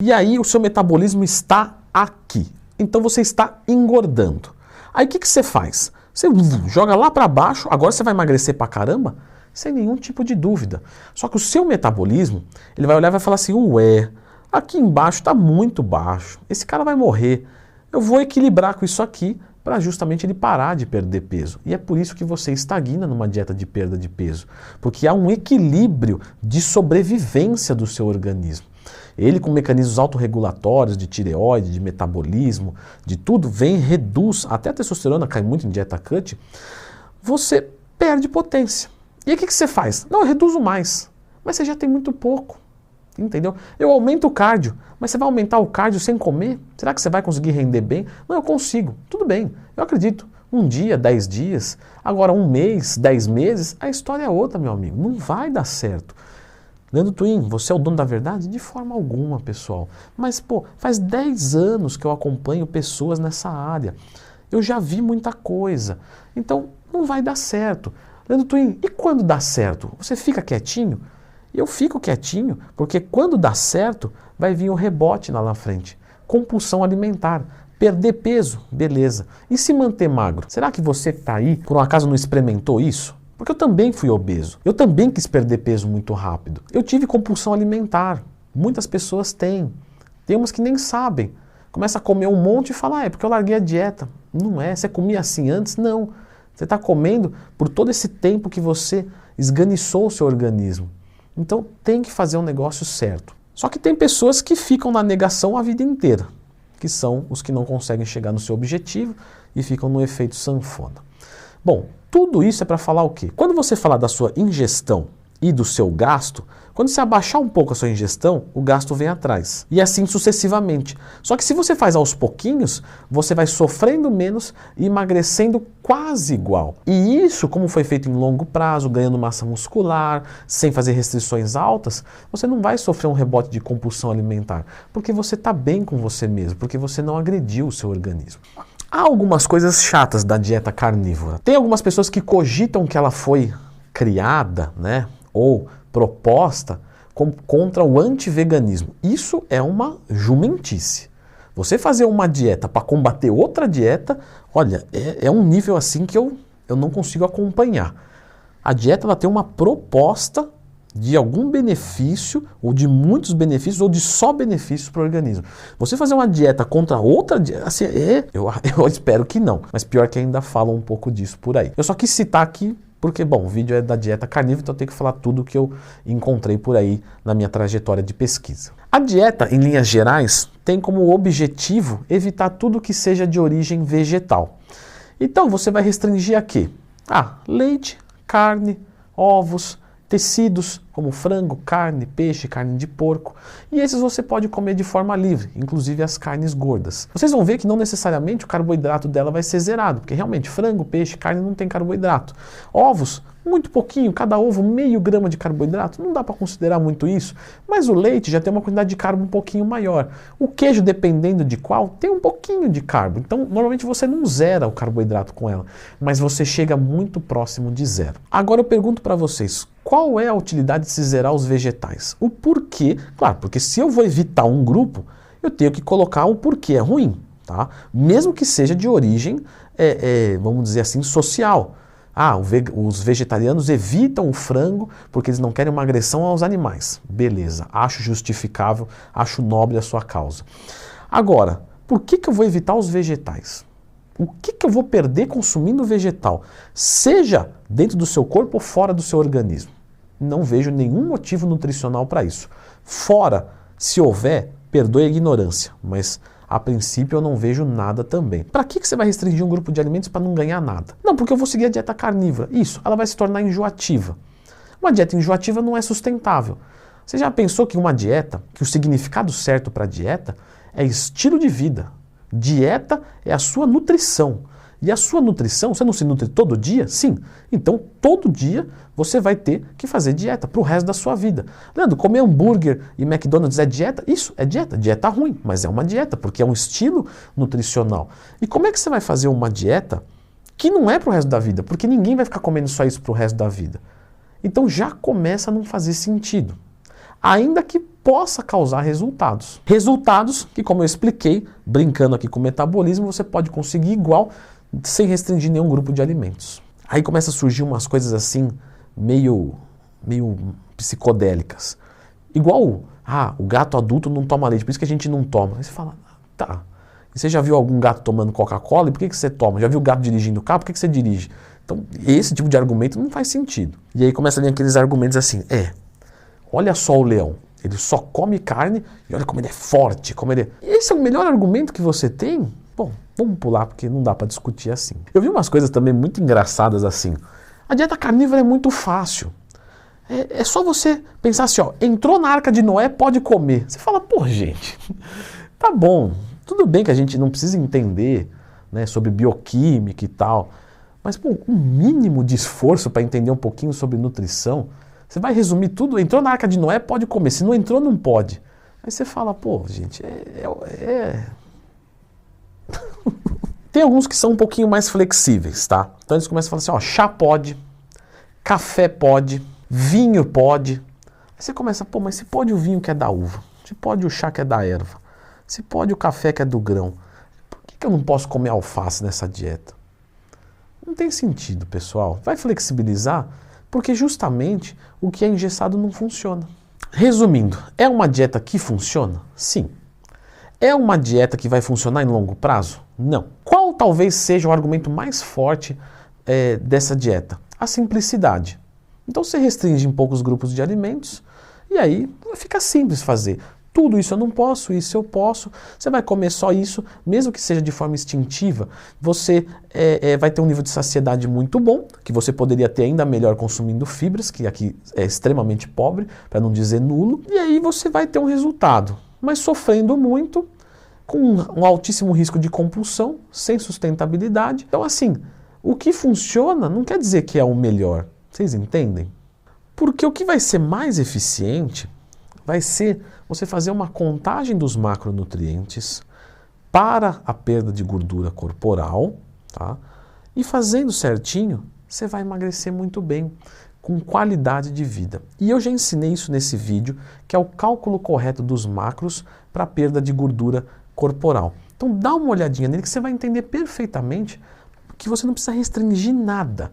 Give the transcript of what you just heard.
E aí o seu metabolismo está aqui. Então você está engordando. Aí o que você faz? Você joga lá para baixo, agora você vai emagrecer pra caramba? Sem nenhum tipo de dúvida. Só que o seu metabolismo, ele vai olhar e vai falar assim, ué, aqui embaixo está muito baixo, esse cara vai morrer. Eu vou equilibrar com isso aqui para justamente ele parar de perder peso. E é por isso que você estagna numa dieta de perda de peso. Porque há um equilíbrio de sobrevivência do seu organismo. Ele, com mecanismos autorregulatórios de tireoide, de metabolismo, de tudo, vem e reduz, até a testosterona cai muito em dieta cut, você perde potência. E aí o que você faz? Não, eu reduzo mais. Mas você já tem muito pouco. Entendeu? Eu aumento o cardio, mas você vai aumentar o cardio sem comer? Será que você vai conseguir render bem? Não, eu consigo. Tudo bem, eu acredito. Um dia, 10 dias, agora um mês, 10 meses, a história é outra, meu amigo. Não vai dar certo. Leandro Twin, você é o dono da verdade? De forma alguma, pessoal. Mas, pô, faz 10 anos que eu acompanho pessoas nessa área. Eu já vi muita coisa. Então, não vai dar certo. Leandro Twin, e quando dá certo? Você fica quietinho? Eu fico quietinho, porque quando dá certo, vai vir um rebote lá na frente. Compulsão alimentar. Perder peso, beleza. E se manter magro? Será que você que está aí, por um acaso não experimentou isso? Porque eu também fui obeso. Eu também quis perder peso muito rápido. Eu tive compulsão alimentar. Muitas pessoas têm. Tem umas que nem sabem. Começa a comer um monte e fala, é porque eu larguei a dieta. Não é. Você comia assim antes? Não. Você está comendo por todo esse tempo que você esganiçou o seu organismo. Então tem que fazer um negócio certo. Só que tem pessoas que ficam na negação a vida inteira, que são os que não conseguem chegar no seu objetivo e ficam no efeito sanfona. Bom, tudo isso é para falar o quê? Quando você falar da sua ingestão e do seu gasto, quando você abaixar um pouco a sua ingestão, o gasto vem atrás. E assim sucessivamente. Só que se você faz aos pouquinhos, você vai sofrendo menos e emagrecendo quase igual. E isso, como foi feito em longo prazo, ganhando massa muscular, sem fazer restrições altas, você não vai sofrer um rebote de compulsão alimentar. Porque você está bem com você mesmo, porque você não agrediu o seu organismo. Há algumas coisas chatas da dieta carnívora. Tem algumas pessoas que cogitam que ela foi criada, né, ou proposta contra o antiveganismo. Isso é uma jumentice. Você fazer uma dieta para combater outra dieta, olha, é um nível assim que eu não consigo acompanhar. A dieta ela tem uma proposta de algum benefício, ou de muitos benefícios, ou de só benefícios para o organismo. Você fazer uma dieta contra outra dieta, assim, eu espero que não, mas pior que ainda falam um pouco disso por aí. Eu só quis citar aqui porque, bom, o vídeo é da dieta carnívora, então eu tenho que falar tudo que eu encontrei por aí na minha trajetória de pesquisa. A dieta, em linhas gerais, tem como objetivo evitar tudo que seja de origem vegetal. Então você vai restringir a quê? Leite, carne, ovos, tecidos como frango, carne, peixe, carne de porco. E esses você pode comer de forma livre, inclusive as carnes gordas. Vocês vão ver que não necessariamente o carboidrato dela vai ser zerado, porque realmente frango, peixe, carne não tem carboidrato. Ovos, muito pouquinho, cada ovo meio grama de carboidrato, não dá para considerar muito isso. Mas o leite já tem uma quantidade de carbo um pouquinho maior. O queijo, dependendo de qual, tem um pouquinho de carbo. Então, normalmente você não zera o carboidrato com ela, mas você chega muito próximo de zero. Agora eu pergunto para vocês, qual é a utilidade de se zerar os vegetais? O porquê? Claro, porque se eu vou evitar um grupo, eu tenho que colocar o porquê é ruim, tá? Mesmo que seja de origem, vamos dizer assim, social. Os vegetarianos evitam o frango porque eles não querem uma agressão aos animais. Beleza, acho justificável, acho nobre a sua causa. Agora, por que eu vou evitar os vegetais? O que eu vou perder consumindo vegetal? Seja dentro do seu corpo ou fora do seu organismo. Não vejo nenhum motivo nutricional para isso. Fora, se houver, perdoe a ignorância, mas a princípio eu não vejo nada também. Para que você vai restringir um grupo de alimentos para não ganhar nada? Não, porque eu vou seguir a dieta carnívora. Isso, ela vai se tornar enjoativa. Uma dieta enjoativa não é sustentável. Você já pensou que uma dieta, que o significado certo para a dieta é estilo de vida? Dieta é a sua nutrição. E a sua nutrição, você não se nutre todo dia? Sim. Então, todo dia você vai ter que fazer dieta para o resto da sua vida. Leandro, comer hambúrguer e McDonald's é dieta? Isso, é dieta. Dieta ruim, mas é uma dieta, porque é um estilo nutricional. E como é que você vai fazer uma dieta que não é para o resto da vida? Porque ninguém vai ficar comendo só isso para o resto da vida. Então, já começa a não fazer sentido. Ainda que possa causar resultados. Resultados que, como eu expliquei, brincando aqui com o metabolismo, você pode conseguir igual sem restringir nenhum grupo de alimentos. Aí começa a surgir umas coisas assim, meio psicodélicas. Igual, o gato adulto não toma leite, por isso que a gente não toma. Aí você fala, tá. E você já viu algum gato tomando Coca-Cola? E por que você toma? Já viu o gato dirigindo o carro? Por que você dirige? Então, esse tipo de argumento não faz sentido. E aí começa a vir aqueles argumentos assim, olha só o leão, ele só come carne e olha como ele é forte, como ele é... Esse é o melhor argumento que você tem? Bom, vamos pular porque não dá para discutir assim. Eu vi umas coisas também muito engraçadas assim. A dieta carnívora é muito fácil. É só você pensar assim, entrou na Arca de Noé, pode comer. Você fala, gente, tá bom, tudo bem que a gente não precisa entender, né, sobre bioquímica e tal, mas um mínimo de esforço para entender um pouquinho sobre nutrição, você vai resumir tudo, entrou na Arca de Noé, pode comer, se não entrou, não pode. Aí você fala, gente, Tem alguns que são um pouquinho mais flexíveis, tá? Então eles começam a falar assim, chá pode, café pode, vinho pode. Aí você começa, mas se pode o vinho que é da uva, se pode o chá que é da erva, se pode o café que é do grão, por que eu não posso comer alface nessa dieta? Não tem sentido, pessoal. Vai flexibilizar, porque justamente o que é engessado não funciona. Resumindo, é uma dieta que funciona? Sim. É uma dieta que vai funcionar em longo prazo? Não. Qual talvez seja o argumento mais forte dessa dieta? A simplicidade. Então você restringe em poucos grupos de alimentos e aí fica simples fazer. Tudo isso eu não posso, isso eu posso. Você vai comer só isso, mesmo que seja de forma instintiva, você vai ter um nível de saciedade muito bom, que você poderia ter ainda melhor consumindo fibras, que aqui é extremamente pobre, para não dizer nulo, e aí você vai ter um resultado, mas sofrendo muito, com um altíssimo risco de compulsão, sem sustentabilidade. Então assim, o que funciona não quer dizer que é o melhor. Vocês entendem? Porque o que vai ser mais eficiente vai ser você fazer uma contagem dos macronutrientes para a perda de gordura corporal, tá? E fazendo certinho, você vai emagrecer muito bem, com qualidade de vida. E eu já ensinei isso nesse vídeo, que é o cálculo correto dos macros para a perda de gordura corporal. Então dá uma olhadinha nele que você vai entender perfeitamente que você não precisa restringir nada.